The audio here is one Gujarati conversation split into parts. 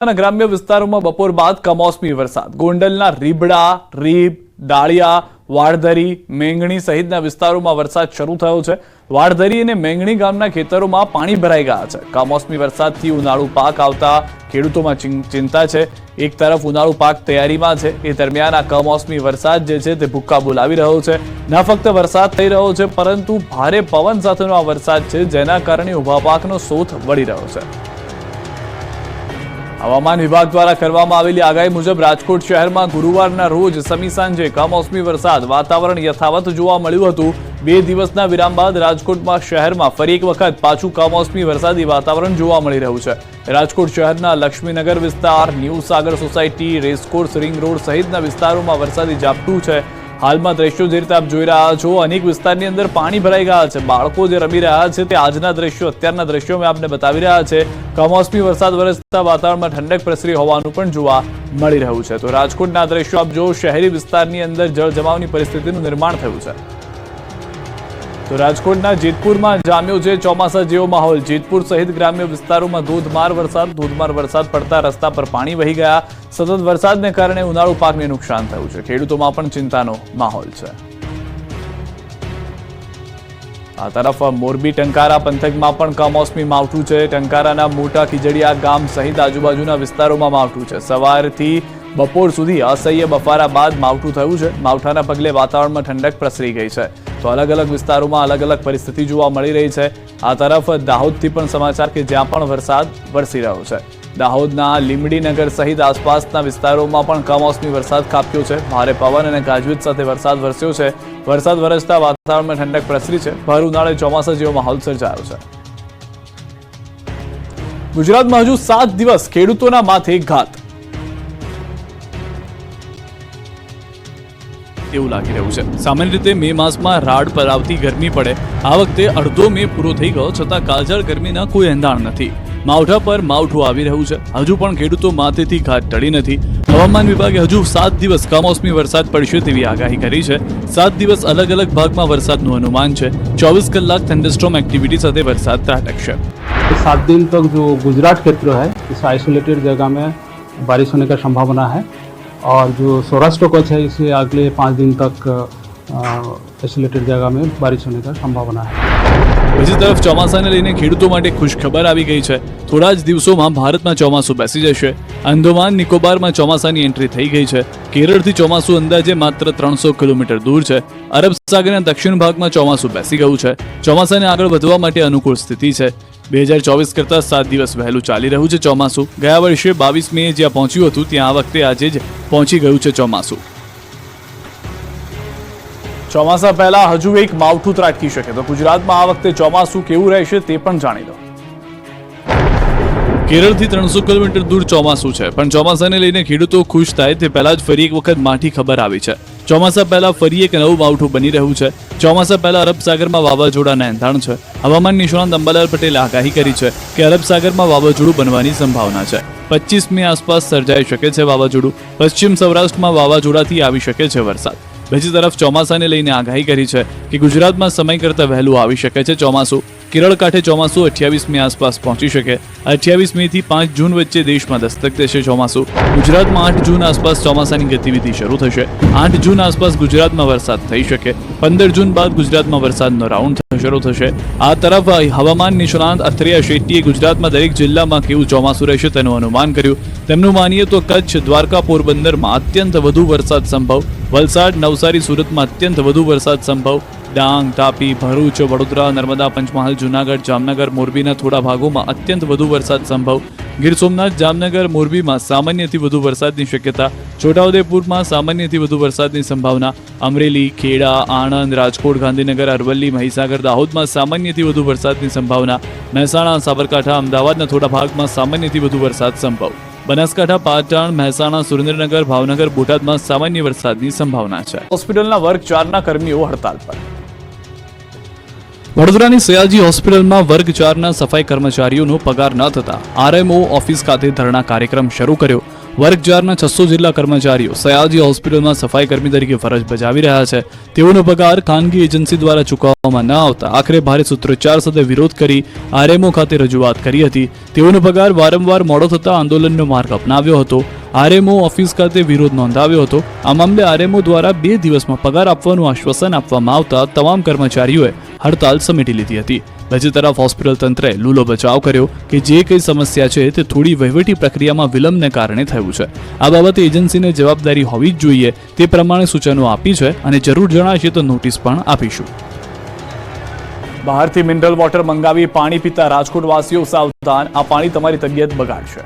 ગ્રામ્ય વિસ્તારોમાં બપોર બાદ કમોસમી વરસાદ. ગોંડલના રીબડા, રીબ, ડાળિયા, વાડધરી, મેંગણી સહિતના વિસ્તારોમાં વરસાદ શરૂ થયો છે. વાડધરી અને મેંગણી ગામના ખેતરોમાં પાણી ભરાઈ ગયા છે. કમોસમી વરસાદથી ઉનાળુ પાક આવતા ખેડૂતોમાં ચિંતા છે. એક તરફ ઉનાળુ પાક તૈયારીમાં છે, એ દરમિયાન આ કમોસમી વરસાદ જે છે તે ભૂક્કા બોલાવી રહ્યો છે. ન ફક્ત વરસાદ થઈ રહ્યો છે, પરંતુ ભારે પવન સાથેનો આ વરસાદ છે, જેના કારણે ઊભા પાકનો શોથ વળી રહ્યો છે. હવામાન વિભાગ દ્વારા કરવામાં આવેલી આગાહી મુજબ રાજકોટ શહેરમાં ગુરુવારના રોજ સમી સાંજે કમોસમી વરસાદ વાતાવરણ યથાવત જોવા મળ્યું હતું. 2 દિવસના વિરામ બાદ રાજકોટમાં શહેરમાં ફરી એક વખત પાછું કમોસમી વરસાદી વાતાવરણ જોવા મળી રહ્યું છે. રાજકોટ શહેરના લક્ષ્મીનગર વિસ્તાર, ન્યૂ સાગર સોસાયટી, રેસકોર્સ રિંગ રોડ સહિતના વિસ્તારોમાં વરસાદી ઝાપટું છે. હાલમાં દ્રશ્યો જે રીતે આપ જોઈ રહ્યા છો, અનેક વિસ્તારની અંદર પાણી ભરાઈ ગયા છે. બાળકો જે રમી રહ્યા છે તે આજના દ્રશ્યો, અત્યારના દ્રશ્યો મેં આપને બતાવી રહ્યા છે. કમોસમી વરસાદ વરસતા વાતાવરણમાં ઠંડક પ્રસરી હોવાનું પણ જોવા મળી રહ્યું છે. તો રાજકોટના દ્રશ્યો આપ જો, શહેરી વિસ્તારની અંદર જળ જમાવની પરિસ્થિતિનું નિર્માણ થયું છે. તો રાજકોટના જેતપુરમાં જામ્યો છે ચોમાસા જેવો માહોલ. જેતપુર સહિત ગ્રામ્ય વિસ્તારોમાં ધોધમાર વરસાદ પડતા રસ્તા પર પાણી વહી ગયા. સતત વરસાદને કારણે ઉનાળુ પાકને નુકસાન થયું છે. ખેડૂતોમાં પણ ચિંતાનો માહોલ છે. આ તરફ મોરબી ટંકારા પંથકમાં પણ કમોસમી માવઠું છે. ટંકારાના મોટા ખીજડીયા ગામ સહિત આજુબાજુના વિસ્તારોમાં માવઠું છે. સવારથી બપોર સુધી અસહ્ય બફારા બાદ માવઠું થયું છે. માવઠાના પગલે વાતાવરણમાં ઠંડક પ્રસરી ગઈ છે. તો અલગ અલગ વિસ્તારોમાં અલગ અલગ પરિસ્થિતિ જોવા મળી રહી છે. આ તરફ દાહોદથી પણ સમાચાર કે જ્યાં પણ વરસાદ વરસી રહ્યો છે. દાહોદના લીમડીનગર સહિત આસપાસના વિસ્તારોમાં પણ કમોસમી વરસાદ ખાબક્યો છે. ભારે પવન અને ગાજવીજ સાથે વરસાદ વરસ્યો છે. વરસાદ વરસતા વાતાવરણમાં ઠંડક પ્રસરી છે. ભર ઉનાળે ચોમાસા જેવો માહોલ સર્જાયો છે. ગુજરાતમાં હજુ 7 દિવસ ખેડૂતોના માથે ઘાત એવું લાગી રહ્યું છે. સામાન્ય રીતે મે માસમાં રાડ પર આવતી ગરમી પડે. આ વખતે અડધો મે પૂરો થઈ ગયો છતાં કાજળ ગરમીના કોઈ એંધાણ નથી. માવઠા પર માવઠું આવી રહ્યું છે. હજુ પણ ખેડૂતો માથેથી ઘાત ટળી નથી. હવામાન વિભાગે હજુ 7 દિવસ કમોસમી વરસાદ પડશે તેવી આગાહી કરી છે. 7 દિવસ અલગ અલગ ભાગમાં વરસાદનું અનુમાન છે. 24 કલાક थंडरस्टॉर्म एक्टिविटी સાથે વરસાદ ત્રાટકશે. 7 दिन तक जो गुजरात क्षेत्र है इस आइसोलेटेड जगह में बारिश होने का संभावना है और जो सौराष्ट्र कच्छ है इसे अगले 5 दिन तक आइसोलेटेड जगह में बारिश होने का संभावना है. બીજી તરફ ચોમાસાને લઈને ખેડૂતો માટે ખુશખબર આવી ગઈ છે. થોડા જ દિવસોમાં ભારતમાં ચોમાસું બેસી જશે. અંદમાન નિકોબારમાં ચોમાસાની એન્ટ્રી થઈ ગઈ છે. કેરળથી ચોમાસું અંદાજે માત્ર 300 કિલોમીટર દૂર છે. અરબ સાગરના દક્ષિણ ભાગમાં ચોમાસું બેસી ગયું છે. ચોમાસાને આગળ વધવા માટે અનુકૂળ સ્થિતિ છે. 2024 કરતાં 7 દિવસ વહેલું ચાલી રહ્યું છે ચોમાસું. ગયા વર્ષે 22 મે જ્યાં પહોંચ્યું હતું ત્યાં આ વખતે આજે જ પહોંચી ગયું છે ચોમાસું. ચોમાસા પહેલા હજુ એક માવઠું ત્રાટકી શકે. તો ગુજરાતમાં આ વખતે ચોમાસું કેવું રહેશે તે પણ જાણી લો. કેરળથી 300 કિલોમીટર દૂર ચોમાસું છે, પણ ચોમાસાને લઈને ખેડૂતો ખુશ થાય તે પહેલા જ ફરી એક વખત માઠી ખબર આવી છે. ચોમાસા પહેલા ફરી એક નવું માવઠું બની રહ્યું છે. ચોમાસા પહેલા અરબ સાગરમાં વાવાઝોડાના એંધાણ છે. હવામાન નિષ્ણાત અંબાલાલ પટેલે આગાહી કરી છે કે અરબ સાગરમાં વાવાઝોડું બનવાની સંભાવના છે. 25 મે આસપાસ સર્જાઈ શકે છે વાવાઝોડું. પશ્ચિમ સૌરાષ્ટ્રમાં વાવાઝોડાથી આવી શકે છે વરસાદ. બીજી તરફ ચોમાસાને લઈને આગાહી કરી છે કે ગુજરાતમાં સમય કરતાં વહેલું આવી શકે છે ચોમાસું. કેરળ કાંઠે ચોમાસું 28 મે આસપાસ પહોંચી શકે. 28 મે થી 5 જૂન વચ્ચે દેશમાં દસ્તક દેશે ચોમાસું. ગુજરાતમાં 8 જૂન આસપાસ ચોમાસાની ગતિવિધિ શરૂ થશે. 8 જૂન આસપાસ ગુજરાતમાં વરસાદ થઈ શકે. 15 જૂન બાદ ગુજરાતમાં વરસાદનો રાઉન્ડ શરૂ થશે. આ તરફ હવામાન નિષ્ણાંત અથરિયા શેટ્ટીએ ગુજરાતમાં દરેક જિલ્લામાં કેવું ચોમાસું રહેશે તેનું અનુમાન કર્યું. તેમનું માનીએ તો કચ્છ, દ્વારકા, પોરબંદરમાં અત્યંત વધુ વરસાદ સંભવ. વલસાડ, નવસારી, સુરતમાં અત્યંત વધુ વરસાદ સંભવ. ડાંગ, તાપી, ભરૂચ, વડોદરા, નર્મદા, પંચમહાલ, જૂનાગઢ, જામનગર, મોરબીના થોડા ભાગોમાં અત્યંત વધુ વરસાદ સંભવ. ગીર સોમનાથ, જામનગર, મોરબીમાં સામાન્યથી વધુ વરસાદની શક્યતા. છોટાઉદેપુરમાં સામાન્યથી વધુ વરસાદની સંભાવના. અમરેલી, ખેડા, આણંદ, રાજકોટ, ગાંધીનગર, અરવલ્લી, મહીસાગર, દાહોદમાં સામાન્યથી વધુ વરસાદની સંભાવના. મહેસાણા, સાબરકાંઠા, અમદાવાદના થોડા ભાગમાં સામાન્યથી વધુ વરસાદ સંભવ. બનાસકાંઠા, પાટણ, મહેસાણા, સુરેન્દ્રનગર, ભાવનગર, બોટાદમાં સામાન્ય વરસાદની સંભાવના છે. હોસ્પિટલના વર્ગ 4ના કર્મીઓ હડતાલ પર. વડોદરાની સયાજી હોસ્પિટલમાં વર્ગ 4ના સફાઈ કર્મચારીઓનો પગાર ન થતા આરએમઓ ઓફિસ ખાતે ધરણા કાર્યક્રમ શરૂ કર્યો. વર્ગ 4ના 600 જેટલા કર્મચારીઓ સયાજી હોસ્પિટલમાં સફાઈ કર્મી તરીકે ફરજ બજાવી રહ્યા છે. તેઓનો પગાર ખાનગી એજન્સી દ્વારા ચૂકવવામાં ન આવતા આખરે ભારે સૂત્રોચ્ચાર સાથે વિરોધ કરી આરએમઓ ખાતે રજૂઆત કરી હતી. તેઓનો પગાર વારંવાર મોડો થતા આંદોલનનો માર્ગ અપનાવ્યો હતો. આરએમઓ ઓફિસ ખાતે વિરોધ નોંધાવ્યો હતો. આ મામલે આરએમઓ દ્વારા 2 દિવસમાં પગાર આપવાનું આશ્વાસન આપવામાં આવતા તમામ કર્મચારીઓએ હડતાલ સમેટી લીધી હતી. બીજી તરફ હોસ્પિટલ તંત્રએ લૂલો બચાવ કર્યો કે જે કંઈ સમસ્યા છે તે થોડી વહીવટી પ્રક્રિયામાં વિલંબને કારણે થયું છે. આ બાબતે એજન્સીને જવાબદારી હોવી જ જોઈએ તે પ્રમાણે સૂચનો આપી છે અને જરૂર જણાશે તો નોટિસ પણ આપીશું. બહારથી મિનરલ વોટર મંગાવી પાણી પીતા રાજકોટવાસીઓ સાવધાન, આ પાણી તમારી તબિયત બગાડશે.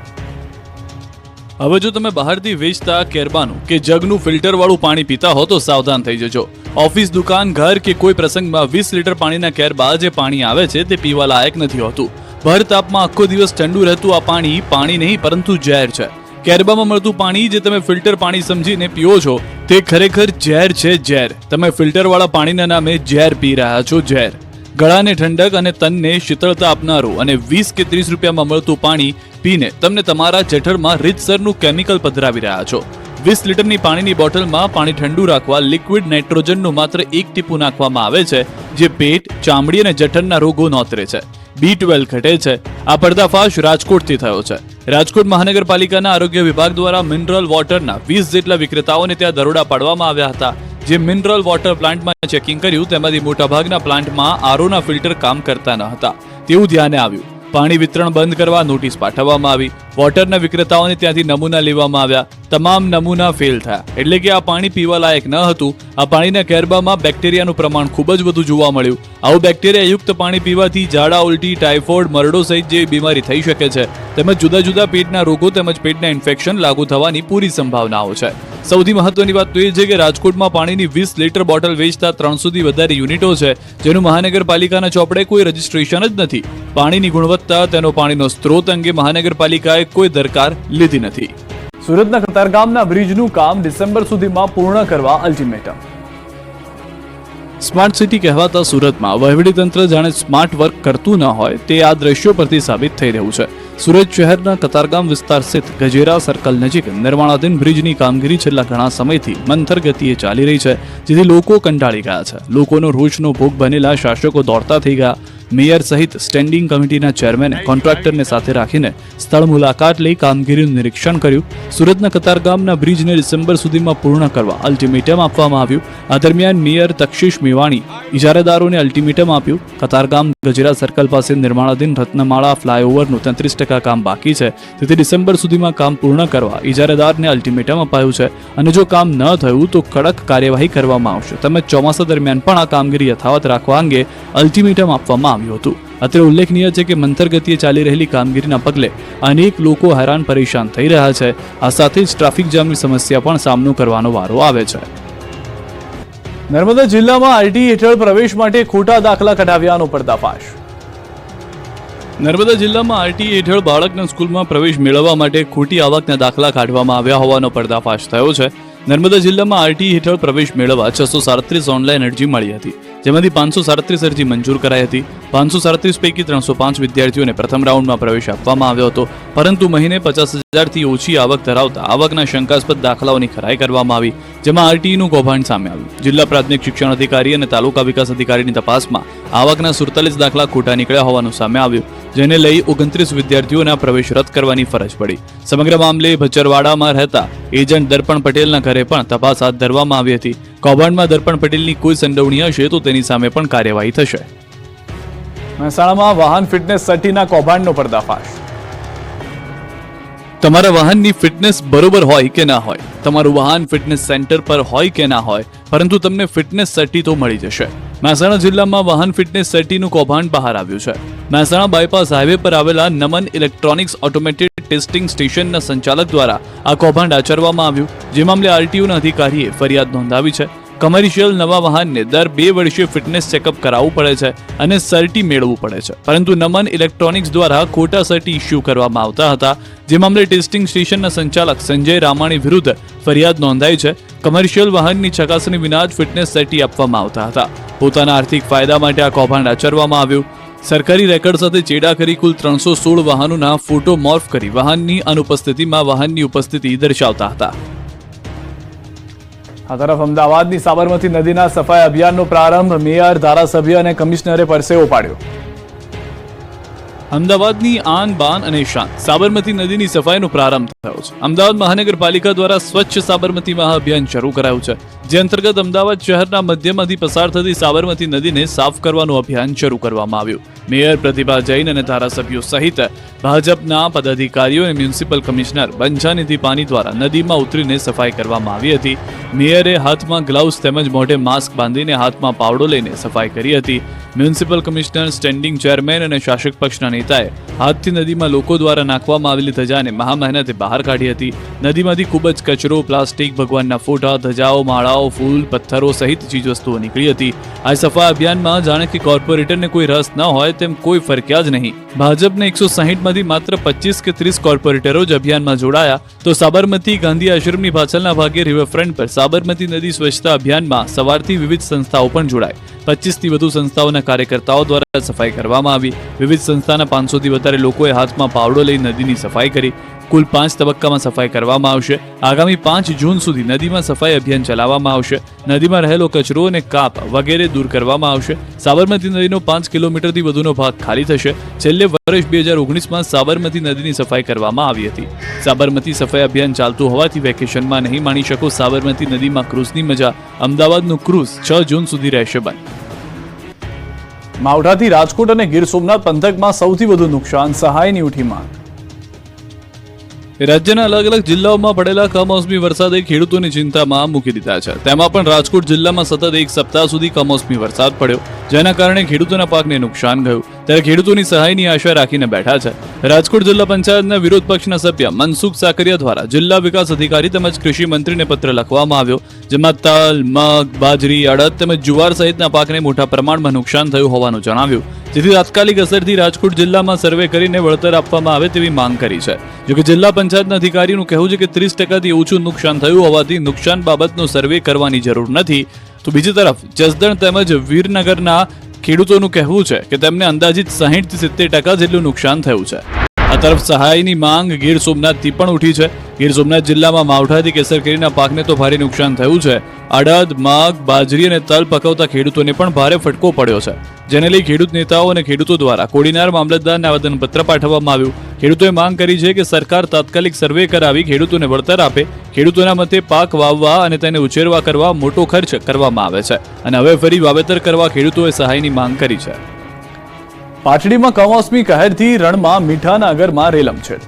હવે જો તમે બહારથી વેચતા કેરબાનું કે જગનું ફિલ્ટરવાળું પાણી પીતા હો તો સાવધાન થઈ જજો. ઓફિસ, દુકાન, ઘર કે કોઈ પ્રસંગમાં 20 લીટર પાણીના કેરબા જે પાણી આવે છે તે પીવા લાયક નથી હોતું. ભર તાપમાં આખો દિવસ ઠંડુ રહેતું આ પાણી નહીં પરંતુ ઝેર છે. કેરબામાં મળતું પાણી જે તમે ફિલ્ટર પાણી સમજીને પીઓ છો તે ખરેખર ઝેર છે, ઝેર. તમે ફિલ્ટરવાળા પાણીના નામે ઝેર પી રહ્યા છો, ઝેર. ગળાને ઠંડક અને તનને શીતળતા આપનારું અને 20 કે 30 રૂપિયામાં મળતું પાણી પીને તમને તમારા જઠરમાં રીતસરનું કેમિકલ પધરાવી રહ્યા છો. 20 લીટરની પાણીની બોટલમાં પાણી ઠંડુ રાખવા લિક્વિડ નાઇટ્રોજનનું માત્ર 1 ટીપું નાખવામાં આવે છે જે પેટ, ચામડી અને જઠરના રોગો નોતરે છે. B12 ઘટે છે. આ પર્દાફાશ રાજકોટથી થયો છે. રાજકોટ મહાનગરપાલિકાના આરોગ્ય વિભાગ દ્વારા મિનરલ વોટરના 20 જેટલા વિક્રેતાઓને ત્યાં દરોડા પાડવામાં આવ્યા હતા. જે મિનરલ વોટર પ્લાન્ટમાં ચેકિંગ કર્યું તેમાંથી મોટાભાગના પ્લાન્ટમાં આરઓના ફિલ્ટર કામ કરતા ન હતા તેવું ધ્યાને આવ્યું. પાણી વિતરણ બંધ કરવા નોટિસ પાઠવવામાં આવી. વોટરના વિક્રેતાઓને ત્યાંથી નમૂના લેવામાં આવ્યા. તમામ નમૂના ફેલ થયા. એટલે કે આ પાણી પીવા લાયક ન હતું. આ પાણીના કેરબામાં બેક્ટેરિયાનું પ્રમાણ ખૂબ જ વધુ જોવા મળ્યું. આવું બેક્ટેરિયાયુક્ત પાણી પીવાથી ઝાડા, ઉલટી, ટાઇફોઇડ, મરડો સહિત જેવી બીમારી થઈ શકે છે. તેમજ જુદા જુદા પેટના રોગો તેમજ પેટના ઇન્ફેક્શન લાગુ થવાની પૂરી સંભાવનાઓ છે. સૌથી મહત્વની વાત તો એ છે કે રાજકોટમાં પાણીની 20 લીટર બોટલ વેચતા 300થી વધારે યુનિટો છે જેનું મહાનગરપાલિકાના ચોપડે કોઈ રજીસ્ટ્રેશન જ નથી. પાણીની ગુણવત્તા, તેનો પાણીનો સ્ત્રોત અંગે મહાનગરપાલિકાએ કોઈ દરકાર લીધી નથી. સુરતના કતારગામના બ્રિજનું કામ ડિસેમ્બર સુધીમાં પૂર્ણ કરવા અલ્ટિમેટમ. સ્માર્ટ સિટી કહેવાતા સુરતમાં વહીવટીતંત્ર જાણે સ્માર્ટ વર્ક કરતું ન હોય તે આ દ્રશ્યો પરથી સાબિત થઈ રહ્યું છે. સુરત શહેરના કતારગામ વિસ્તાર સ્થિત ગજેરા સર્કલ નજીક નિર્માણાધીન બ્રિજની કામગીરી છેલ્લા ઘણા સમયથી મંથર ગતિએ ચાલી રહી છે જેથી લોકો કંટાળી ગયા છે. લોકોનો રોષનો ભોગ બનેલા શાસકો દોડતા થઈ ગયા. મેયર સહિત સ્ટેન્ડિંગ કમિટીના ચેરમેને કોન્ટ્રાક્ટરને સાથે રાખીને સ્થળ મુલાકાત લઈ કામગીરીનું નિરીક્ષણ કર્યું. સુરતના કતારગામના બ્રિજને ડિસેમ્બર સુધીમાં પૂર્ણ કરવા અલ્ટિમેટમ આપવામાં આવ્યું. આ દરમિયાન મેયર તક્ષિશ મેવાણી ઇજારાદારોને અલ્ટિમેટમ આપ્યું. કતારગામ ગજેરા સર્કલ પાસે નિર્માણાધીન રત્નમાળા ફ્લાયઓવરનું 33% કામ બાકી છે તેથી ડિસેમ્બર સુધીમાં કામ પૂર્ણ કરવા ઇજારાદારને અલ્ટિમેટમ અપાયું છે અને જો કામ ન થયું તો કડક કાર્યવાહી કરવામાં આવશે. તેમજ ચોમાસા દરમિયાન પણ આ કામગીરી યથાવત રાખવા અંગે અલ્ટિમેટમ આપવામાં આવ્યું હતું. અત્રે ઉલ્લેખનીય છે કે મંથર ગતિએ ચાલી રહેલી કામગીરીના પગલે અનેક લોકો હેરાન પરેશાન થઈ રહ્યા છે. આ સાથે જ ટ્રાફિક જામની સમસ્યા પણ સામનો કરવાનો વારો આવે છે. નર્મદા જિલ્લામાં આરટી હેઠળ પ્રવેશ માટે ખોટા દાખલા કઢાવ્યાનો પર્દાફાશ. નર્મદા જિલ્લામાં આરટી હેઠળ બાળકના સ્કૂલમાં પ્રવેશ મેળવવા માટે ખોટી આવકના દાખલા કાઢવામાં આવ્યા હોવાનો પર્દાફાશ થયો છે. નર્મદા જિલ્લામાં આરટી હેઠળ પ્રવેશ મેળવવા 637 ઓનલાઈન અરજી મળી હતી જેમાંથી 537 અરજી મંજૂર કરાઈ હતી. 537 પૈકી 305 વિદ્યાર્થીઓને પ્રથમ રાઉન્ડમાં પ્રવેશ આપવામાં આવ્યો હતો પરંતુ મહિને 50,000થી ઓછી આવક ધરાવતા આવકના શંકાસ્પદ દાખલાઓની ખરાઈ કરવામાં આવી જેમાં આરટીઈનું કૌભાંડ સામે આવ્યું. જિલ્લા પ્રાથમિક શિક્ષણ અધિકારી અને તાલુકા વિકાસ અધિકારીની તપાસમાં આવકના 47 દાખલા ખોટા નીકળ્યા હોવાનું સામે આવ્યું જેને લઈ 29 વિદ્યાર્થીઓના પ્રવેશ રદ કરવાની ફરજ પડી. સમગ્ર મામલે ભચરવાડામાં રહેતા એજન્ટ દર્પણ પટેલના ઘરે પણ તપાસ હાથ ધરવામાં આવી હતી. કૌભાંડમાં દર્પણ પટેલની કોઈ સંડોવણી હશે તો તેની સામે પણ કાર્યવાહી થશે. મહેસાણામાં વાહન ફિટનેસ સર્ટિના કૌભાંડનો પર્દાફાશ. તમારા વાહનની ફિટનેસ બરોબર હોય કે ના હોય, તમારું વાહન ફિટનેસ સેન્ટર પર હોય કે ના હોય, પરંતુ તમને ફિટનેસ સર્ટી તો મળી જશે. મહેસાણા જિલ્લામાં વાહન ફિટનેસ સર્ટીનું કૌભાંડ બહાર આવ્યું છે. મહેસાણા બાયપાસ હાઈવે પર આવેલા નમન ઇલેક્ટ્રોનિક્સ ઓટોમેટેડ ટેસ્ટિંગ સ્ટેશનના સંચાલક દ્વારા આ કૌભાંડ આચરવામાં આવ્યું જે મામલે આરટીઓના અધિકારીએ ફરિયાદ નોંધાવી છે. કમર્શિયલ નવા વાહનને દર 2 વર્ષે ફિટનેસ ચેકઅપ કરાવવું પડે છે અને સર્ટી મેળવવું પડે છે પરંતુ નમન ઇલેક્ટ્રોનિક્સ દ્વારા ખોટા સર્ટી ઇસ્યુ કરવામાં આવતા હતા જે મામલે ટેસ્ટિંગ સ્ટેશનના સંચાલક સંજય રામાણી વિરુદ્ધ ફરિયાદ નોંધાઈ છે. કમર્શિયલ વાહનની ચકાસણી વિના જ ફિટનેસ સર્ટી આપવામાં આવતા હતા. પોતાના આર્થિક ફાયદા માટે આ કૌભાંડ આચરવામાં આવ્યું. સરકારી રેકર્ડ સાથે ચેડા કરી કુલ 316 વાહનોના ફોટો મોર્ફ કરી વાહનની અનુપસ્થિતિમાં વાહનની ઉપસ્થિતિ દર્શાવતા હતા. આ તરફ અમદાવાદની સાબરમતી નદીના સફાઈ અભિયાનનો પ્રારંભ. મેયર, ધારાસભ્ય અને કમિશનરે પરસેવો પાડ્યો. અમદાવાદની આન બાન અને શાન સાબરમતી નદીની સફાઈનો પ્રારંભ થયો છે. અમદાવાદ મહાનગરપાલિકા દ્વારા સ્વચ્છ સાબરમતી અભિયાન શરૂ કરાયું છે, જે અંતર્ગત અમદાવાદ શહેરના મધ્યમાંથી પસાર થતી સાબરમતી નદીને સાફ કરવાનું અભિયાન શરૂ કરવામાં આવ્યું. મેયર પ્રતિભા જૈન અને ધારાસભ્યો સહિત ભાજપના પદાધિકારીઓ અને મ્યુનિસિપલ કમિશનર બંછાનિધિ પાની દ્વારા નદીમાં ઉતરીને સફાઈ કરવામાં આવી હતી. મેયરે હાથમાં ગ્લાઉઝ તેમજ મોઢે માસ્ક બાંધીને હાથમાં પાવડો લઈને સફાઈ કરી હતી. મ્યુનિસિપલ કમિશનર, સ્ટેન્ડિંગ ચેરમેન અને શાસક પક્ષના નેતાએ હાથથી નદીમાં લોકો દ્વારા નાખવામાં આવેલી ધજાને મહામહેનતે બહાર કાઢી હતી. નદીમાંથી ખૂબ જ કચરો, પ્લાસ્ટિક, ભગવાનના ફોટા, ધજાઓ, માળાઓ, ફૂલ, પથ્થરો સહિત ચીજવસ્તુઓ નીકળી હતી. આ સફાઈ અભિયાનમાં જાણે કે કોર્પોરેટરને કોઈ રસ ન હોય તેમ કોઈ ફરક્યા જ નહીં. ભાજપને 160 માંથી માત્ર 25 કે 30 કોર્પોરેટરો જ અભિયાનમાં જોડાયા, તો સાબરમતી ગાંધી આશ્રમની પાછળના ભાગે રિવરફ્રન્ટ પર સાબરમતી નદી સ્વચ્છતા અભિયાનમાં સવારથી વિવિધ સંસ્થાઓ પણ જોડાઈ. 25 થી વધુ સંસ્થાઓના કાર્યકર્તાઓ દ્વારા સફાઈ કરવામાં આવી. વિવિધ સંસ્થાના 500 થી વધારે લોકોએ હાથમાં પાવડો લઈ નદીની સફાઈ કરી. કુલ 5 તબક્કામાં સફાઈ કરવામાં આવશે. આગામી 5 જૂન સુધી નદીમાં સફાઈ અભિયાન ચલાવવામાં આવશે. નદીમાં રહેલો કચરો અને કાપ વગેરે દૂર કરવામાં આવશે. સાબરમતી નદીનો 5 કિલોમીટરથી વધુનો ભાગ ખાલી થશે. છેલ્લે વર્ષ 2019માં સાબરમતી નદીની સફાઈ કરવામાં આવી હતી. સાબરમતી સફાઈ અભિયાન ચાલતું હોવાથી વેકેશનમાં નહીં માણી શકો સાબરમતી નદીમાં ક્રૂઝની મજા. અમદાવાદનું ક્રૂઝ 6 જૂન સુધી રહેશે બંધ. માવઠાથી રાજકોટ અને ગીર સોમનાથ પંથકમાં સૌથી વધુ નુકસાન, સહાયની ઉઠી માંગ. રાજ્યના અલગ અલગ જિલ્લાઓમાં પડેલા કમોસમી વરસાદે ખેડૂતોની ચિંતામાં મૂકી દીધા છે. તેમાં પણ રાજકોટ જિલ્લામાં સતત 1 સપ્તાહ સુધી કમોસમી વરસાદ પડ્યો, જેના કારણે ખેડૂતોના પાકને નુકસાન ગયું. ત્યારે ખેડૂતોની સહાયની આશા રાખીને બેઠા છે. રાજકોટ જિલ્લા પંચાયતના વિરોધ પક્ષના સભ્ય મનસુખ સાકરિયા દ્વારા જિલ્લા વિકાસ અધિકારી તેમજ કૃષિ મંત્રીને પત્ર લખવામાં આવ્યો, જેમાં તલ, મગ, બાજરી, અડદ તેમજ જુવાર સહિતના પાકને મોટા પ્રમાણમાં નુકસાન થયું હોવાનું જણાવ્યું. જેથી તાત્કાલિક અસરથી રાજકોટ જિલ્લામાં સર્વે કરીને વળતર આપવામાં આવે તેવી માંગ કરી છે. જોકે જિલ્લા પંચાયતના અધિકારીનું કહેવું છે કે 30% ઓછું નુકસાન થયું હોવાથી નુકસાન બાબતનો સર્વે કરવાની જરૂર નથી. તો બીજી તરફ જસદણ તેમજ વીરનગરના ખેડૂતોનું કહેવું છે કે તેમને અંદાજિત 60 થી 70% જેટલું નુકસાન થયું છે. આ તરફ સહાયની માંગ ગીર સોમનાથથી પણ ઉઠી છે. ગીર સોમનાથ જિલ્લામાં માવઠાથી કેસર કેરીના પાકને તો ભારે નુકસાન થયું છે. અડદ, મગ, બાજરી અને તલ પકવતા ખેડૂતોને પણ ભારે ફટકો પડ્યો છે, જેને લઈ ખેડૂત નેતાઓ અને ખેડૂતો દ્વારા કોડીનાર મામલતદારને આવેદનપત્ર પાઠવવામાં આવ્યું. ખેડૂતોએ માંગ કરી છે કે સરકાર તાત્કાલિક સર્વે કરાવી ખેડૂતોને વળતર આપે. ખેડૂતોના મતે પાક વાવવા અને તેને ઉછેરવા કરવા મોટો ખર્ચ કરવામાં આવે છે અને હવે ફરી વાવેતર કરવા ખેડૂતોએ સહાયની માંગ કરી છે. પાટડીમાં કમોસમી કહેરથી રણમાં મીઠાના અગરમાં રેલમછેડ.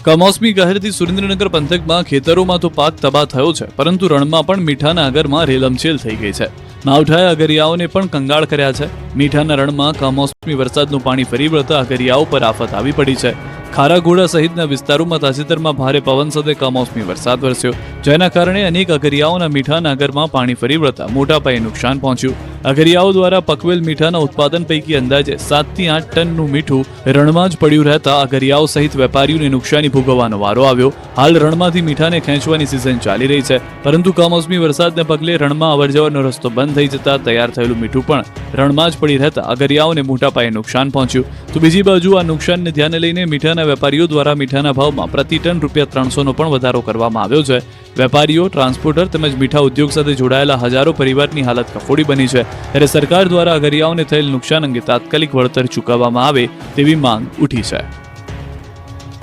કમોસમી કહેરથી સુરેન્દ્રનગર પંથકમાં ખેતરોમાં તો પાક તબાહ થયો છે, પરંતુ રણમાં પણ મીઠાના અગરમાં રેલમછેલ થઈ ગઈ છે. માવઠાએ અગરિયાઓને પણ કંગાળ કર્યા છે. મીઠાના રણમાં કમોસમી વરસાદનું પાણી ફરી વળતા અગરિયાઓ પર આફત આવી પડી છે. ખારાઘોડા સહિતના વિસ્તારોમાં તાજેતરમાં ભારે પવન સાથે કમોસમી વરસાદ વરસ્યો, જેના કારણે અનેક અગરિયાઓના મીઠાના અગરમાં પાણી ફરી વળતા મોટા પાયે નુકસાન પહોંચ્યું. અગરિયાઓ દ્વારા પકવેલ મીઠાના ઉત્પાદન પૈકી અંદાજે 7 થી 8 ટનનું મીઠું રણમાં જ પડ્યું રહેતા અગરિયાઓ સહિત વેપારીઓને નુકસાની ભોગવવાનો વારો આવ્યો. હાલ રણમાંથી મીઠાને ખેંચવાની સિઝન ચાલી રહી છે, પરંતુ કમોસમી વરસાદને પગલે રણમાં અવરજવરનો રસ્તો બંધ થઈ જતા તૈયાર થયેલું મીઠું પણ રણમાં જ પડી રહેતા અગરિયાઓને મોટા પાયે નુકસાન પહોંચ્યું. તો બીજી બાજુ આ નુકસાનને ધ્યાને લઈને મીઠાના વેપારીઓ દ્વારા મીઠાના ભાવમાં પ્રતિ ટન ₹300નો પણ વધારો કરવામાં આવ્યો છે. વેપારીઓ, ટ્રાન્સપોર્ટર તેમજ મીઠા ઉદ્યોગ સાથે જોડાયેલા હજારો પરિવારની હાલત કફોડી બની છે. ત્યારે સરકાર દ્વારા અગરિયાઓને થયેલ નુકસાન અંગે તાત્કાલિક વળતર ચૂકવવામાં આવે તેવી માંગ ઉઠી છે.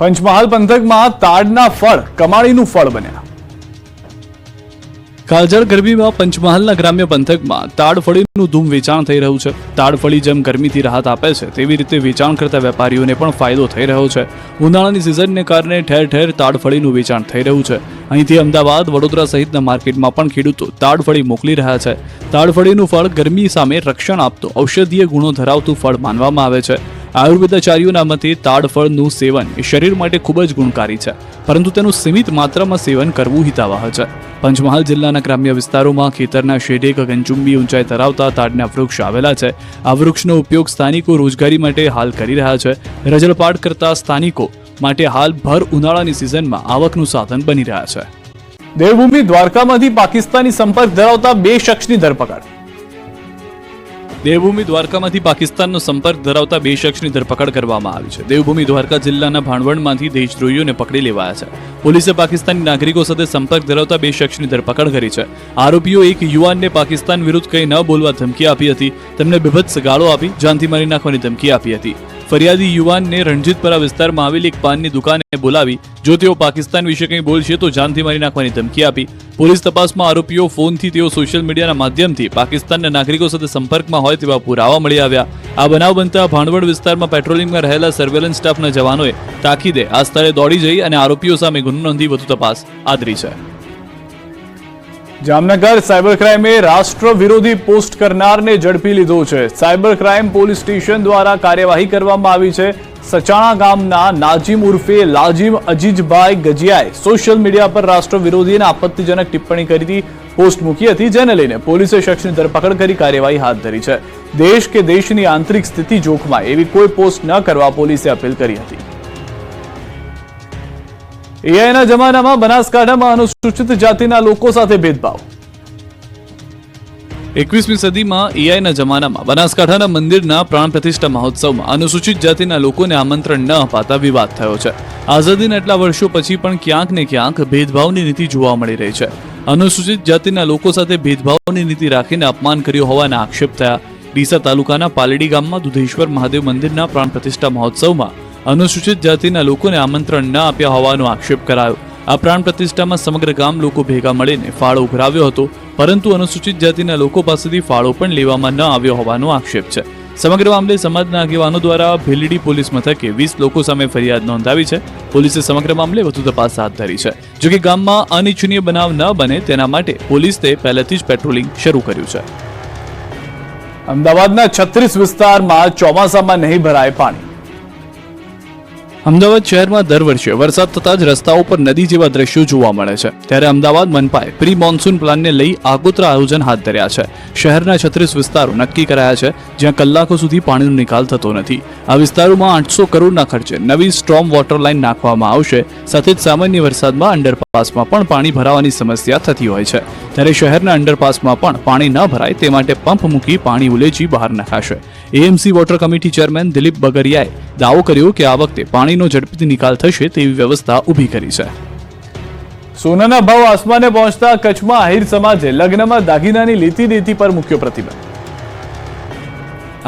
પંચમહાલ પંથકમાં તાડના ફળ કમાણીનું ફળ બન્યા. કાળઝાળ ગરમીમાં પંચમહાલના ગ્રામ્ય પંથકમાં તાડફળીનું ધૂમ વેચાણ થઈ રહ્યું છે. તાડફળી જેમ ગરમીથી રાહત આપે છે, તેવી રીતે વેચાણ કરતા વેપારીઓને પણ ફાયદો થઈ રહ્યો છે. ઉનાળાની સિઝનને કારણે ઠેર ઠેર તાડફળીનું વેચાણ થઈ રહ્યું છે. અહીંથી અમદાવાદ, વડોદરા સહિતના માર્કેટમાં પણ ખેડૂતો તાડફળી મોકલી રહ્યા છે. તાડફળીનું ફળ ગરમી સામે રક્ષણ આપતું ઔષધીય ગુણો ધરાવતું ફળ માનવામાં આવે છે. આયુર્વેદાચાર્યોના મતે તાડફળનું સેવન એ શરીર માટે ખૂબ જ ગુણકારી છે, પરંતુ તેનું સીમિત માત્રામાં સેવન કરવું હિતાવહ છે. પંચમહાલ જિલ્લાના ગ્રામ્ય વિસ્તારોમાં ખેતરના શેઢે ગગનચુંબી ઊંચાઈ ધરાવતા તાડના વૃક્ષ આવેલા છે. આ વૃક્ષનો ઉપયોગ સ્થાનિકો રોજગારી માટે હાલ કરી રહ્યા છે. રજળપાટ કરતા સ્થાનિકો માટે હાલ ભર ઉનાળાની સિઝનમાં આવકનું સાધન બની રહ્યા છે. દેવભૂમિ દ્વારકામાંથી પાકિસ્તાની સંપર્ક ધરાવતા 2 શખ્સની ધરપકડ. દેવભૂમિ દ્વારકામાંથી પાકિસ્તાનનો સંપર્ક ધરાવતા 2 શખ્સની ધરપકડ કરવામાં આવી છે. દેવભૂમિ દ્વારકા જિલ્લાના ભાણવડમાંથી દેશદ્રોહીઓને પકડી લેવાયા છે. પોલીસે પાકિસ્તાની નાગરિકો સાથે સંપર્ક ધરાવતા 2 શખ્સની ધરપકડ કરી છે. આરોપીઓ એક યુવાનને પાકિસ્તાન વિરુદ્ધ કંઈ ન બોલવા ધમકી આપી હતી. તેમને બીભત્સ ગાળો આપી જાનથી મારી નાખવાની ધમકી આપી હતી. ફરિયાદી યુવાનને રણજીતપરા વિસ્તારમાં આવેલી એક પાનની દુકાને બોલાવી જો તેઓ પાકિસ્તાન વિશે કંઈ બોલશે તો જાનથી મારી નાખવાની ધમકી આપી. પોલીસ તપાસમાં આરોપીઓ ફોનથી તેઓ સોશિયલ મીડિયાના માધ્યમથી પાકિસ્તાનના નાગરિકો સાથે સંપર્કમાં હોય તેવા પુરાવા મળી આવ્યા. આ બનાવ બનતા ભાણવડ વિસ્તારમાં પેટ્રોલિંગમાં રહેલા સર્વેલન્સ સ્ટાફના જવાનોએ તાકીદે આ સ્થળે દોડી જઈ અને આરોપીઓ સામે ગુનો નોંધી વધુ તપાસ આદરી છે. જામનગર સાયબર ક્રાઇમે રાષ્ટ્ર વિરોધી પોસ્ટ કરનારને ઝડપી લીધો છે. સાયબર ક્રાઇમ પોલીસ સ્ટેશન દ્વારા કાર્યવાહી કરવામાં આવી છે. સચાણા ગામના નાજીમ ઉર્ફે લાજીમ અજીજભાઈ ગજિયાએ સોશિયલ મીડિયા પર રાષ્ટ્ર વિરોધી અને આપત્તિજનક ટિપ્પણી કરી પોસ્ટ મૂકી હતી, જેને લઈને પોલીસે શખ્સની ધરપકડ કરી કાર્યવાહી હાથ ધરી છે. દેશ કે દેશની આંતરિક સ્થિતિ જોખમાય એવી કોઈ પોસ્ટ ન કરવા પોલીસે અપીલ કરી હતી. એઆઈના જમાનામાં બનાસકાંઠામાં અનુસૂચિત જાતિના લોકો સાથે ભેદભાવ. 21મી સદીમાં એઆઈના જમાનામાં બનાસકાંઠાના મંદિરના પ્રાણ પ્રતિષ્ઠા મહોત્સવમાં અનુસૂચિત જાતિના લોકોને આમંત્રણ ન અપાતા વિવાદ થયો છે. આઝાદીના એટલા વર્ષો પછી પણ ક્યાંક ને ક્યાંક ભેદભાવની નીતિ જોવા મળી રહી છે. અનુસૂચિત જાતિના લોકો સાથે ભેદભાવની નીતિ રાખીને અપમાન કર્યું હોવાના આક્ષેપ થયા. ડીસા તાલુકાના પાલડી ગામમાં દુધેશ્વર મહાદેવ મંદિરના પ્રાણ પ્રતિષ્ઠા મહોત્સવમાં અનુસૂચિત જાતિના લોકોને આમંત્રણ ન આપ્યા હોવાનો આક્ષેપ કરાયો. આ પ્રાણ પ્રતિષ્ઠામાં સમગ્ર ગામ લોકો ભેગા મળીને ફાળો ઉઘરાવ્યો હતો, પરંતુ અનુસૂચિત જાતિના લોકો પાસેથી ફાળો પણ લેવામાં ન આવ્યો હોવાનો આક્ષેપ છે. સમગ્ર મામલે સમાજના આગેવાનો દ્વારા ભીલડી પોલીસ મથકે 20 લોકો સામે ફરિયાદ નોંધાવી છે. પોલીસે સમગ્ર મામલે વધુ તપાસ હાથ ધરી છે. જોકે ગામમાં અનિચ્છનીય બનાવ ન બને તેના માટે પોલીસે પહેલેથી જ પેટ્રોલિંગ શરૂ કર્યું છે. અમદાવાદના 36 વિસ્તારમાં ચોમાસામાં નહીં ભરાય પાણી. અમદાવાદ શહેરમાં દર વર્ષે વરસાદ થતાં જ રસ્તાઓ પર નદી જેવા દ્રશ્યો જોવા મળે છે. ત્યારે અમદાવાદ મનપાએ પ્રી મોન્સૂન પ્લાનને લઈ આગોતરા આયોજન હાથ ધર્યા છે. શહેરના 36 વિસ્તારો નક્કી કરાયા છે જ્યાં કલાકો સુધી પાણીનો નિકાલ થતો નથી. આ વિસ્તારોમાં 800 કરોડના ખર્ચે નવી સ્ટ્રોમ વોટર લાઇન નાખવામાં આવશે. સાથે જ સામાન્ય વરસાદમાં અંડરપાસમાં પણ પાણી ભરાવાની સમસ્યા થતી હોય છે. ત્યારે શહેરના અંડરપાસમાં પણ પાણી ન ભરાય તે માટે પંપ મૂકી પાણી ઉલેચી બહાર નખાશે. AMC water committee chairman Dilip બગરિયાએ દાવો કર્યો કે આ વખતે પાણીનો ઝડપથી નિકાલ થશે તેવી વ્યવસ્થા ઊભી કરી છે. સોનાના ભાવ આસમાને પહોંચતા કચ્છમાં આહિર સમાજે લગ્નમાં દાગીનાની લેતી દેતી પર મૂક્યો પ્રતિબંધ.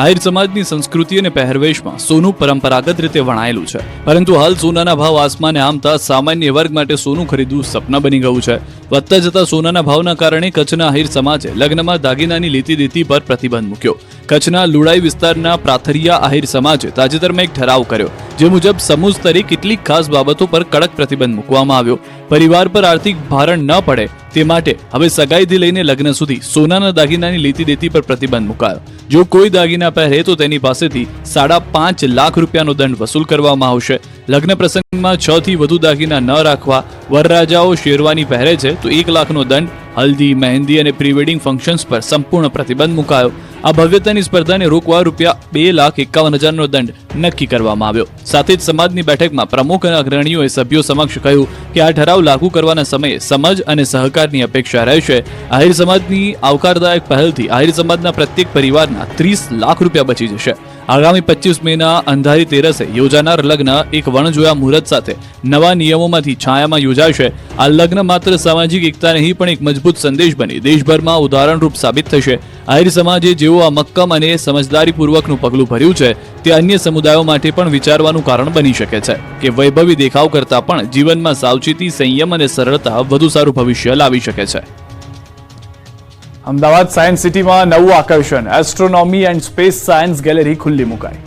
આહિર સમાજની સંસ્કૃતિ અને પહેરવેશમાં સોનું પરંપરાગત રીતે વણાયેલું છે, પરંતુ હાલ સોનાના ભાવ આસમાને આમતા સામાન્ય વર્ગ માટે સોનું ખરીદવું સપના બની ગયું છે. વધતા જતા સોનાના ભાવના કારણે કચ્છના આહિર સમાજે લગ્નમાં દાગીનાની લેતી દેતી પર પ્રતિબંધ મૂક્યો. કચ્છના લુડાઈ વિસ્તારના પ્રાથરિયા આહિર સમાજે તાજેતરમાં એક ઠરાવ કર્યો, જે મુજબ સમૂહ સ્તરે કેટલીક ખાસ બાબતો પર કડક પ્રતિબંધ મૂકવામાં આવ્યો. પરિવાર પર આર્થિક ભારણ ન પડે તે માટે હવે સગાઈથી લઈને લગ્ન સુધી સોનાના દાગીનાની લેતી દેતી પર પ્રતિબંધ મુકાયો. જો કોઈ દાગીના પહેરે તો તેની પાસેથી 5.5 લાખ રૂપિયાનો દંડ વસૂલ કરવામાં આવશે. લગ્ન પ્રસંગમાં 6 થી વધુ દાગીના ન રાખવા, વરરાજાઓ શેરવાની પહેરે છે તો 1 લાખનો દંડ, હલ્દી, મહેંદી અને પ્રી વેડિંગ ફંક્શન્સ પર સંપૂર્ણ પ્રતિબંધ મુકાયો. આ ભવ્યતાની સ્પર્ધાને રોકવા ₹2,51,000નો દંડ નક્કી કરવામાં આવ્યો. સાથે જ સમાજની બેઠકમાં પ્રમુખ અને અગ્રણીઓએ સભ્યો સમક્ષ કહ્યું કે આ ઠરાવ લાગુ કરવાના સમયે સમજ અને સહકારની અપેક્ષા રહેશે. આહિર સમાજની આવકારદાયક પહેલથી આહિર સમાજના પ્રત્યેક પરિવારના 30 લાખ રૂપિયા બચી જશે. આગામી 25 મેના અંધારી તેરસે યોજાનાર લગ્ન એક વણજોયા મુહૂર્ત સાથે નવા નિયમોમાંથી છાયામાં યોજાશે. આ લગ્ન માત્ર સામાજિક એકતા નહીં પણ એક મજબૂત સંદેશ બની દેશભરમાં ઉદાહરણરૂપ સાબિત થશે. આહિર સમાજે જેઓ આ મક્કમ અને સમજદારીપૂર્વકનું પગલું ભર્યું છે તે અન્ય સમુદાયો માટે પણ વિચારવાનું કારણ બની શકે છે કે વૈભવી દેખાવ કરતાં પણ જીવનમાં સાવચેતી, સંયમ અને સરળતા વધુ સારું ભવિષ્ય લાવી શકે છે. અમદાવાદ સાયન્સ સિટીમાં નવું આકર્ષણ astronomy and space science gallery ખુલ્લી મુકાઈ.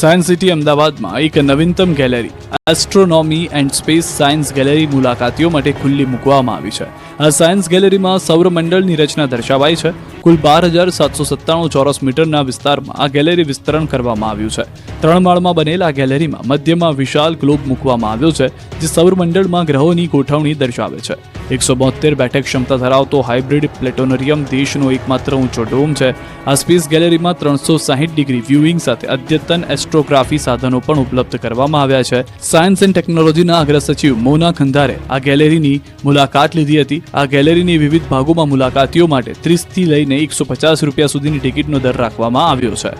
સાયન્સ સિટી અમદાવાદમાં એક નવીનતમ gallery astronomy and space science gallery મુલાકાતીઓ માટે ખુલ્લી મૂકવામાં આવી છે. આ સાયન્સ ગેલેરીમાં સૌરમંડળની રચના દર્શાવાઈ છે. કુલ 12,797 ચોરસ મીટરના વિસ્તારમાં આ ગેલેરી વિસ્તરણ કરવામાં આવ્યું છે. 3 માળમાં બનેલા આ ગેલેરીમાં મધ્યમાં વિશાળ ગ્લોબ મૂકવામાં આવ્યો છે, જે સૌરમંડળમાં ગ્રહોની ગોઠવણી દર્શાવે છે. 172 બેઠક ક્ષમતા ધરાવતો હાઇબ્રિડ પ્લેનેટોરિયમ દેશનો એકમાત્ર ઊંચો ડોમ છે. આ સ્પેસ ગેલેરીમાં 360 ડિગ્રી વ્યુઇંગ સાથે અદ્યતન એસ્ટ્રોગ્રાફી સાધનો પણ ઉપલબ્ધ કરવામાં આવ્યા છે. સાયન્સ એન્ડ ટેકનોલોજીના અગ્ર સચિવ મોના ખંદારે આ ગેલેરીની મુલાકાત લીધી હતી. આ ગેલેરીની વિવિધ ભાગોમાં મુલાકાતીઓ માટે 30 થી લઈને 150 રૂપિયા સુધીની ટિકિટનો દર રાખવામાં આવ્યો છે.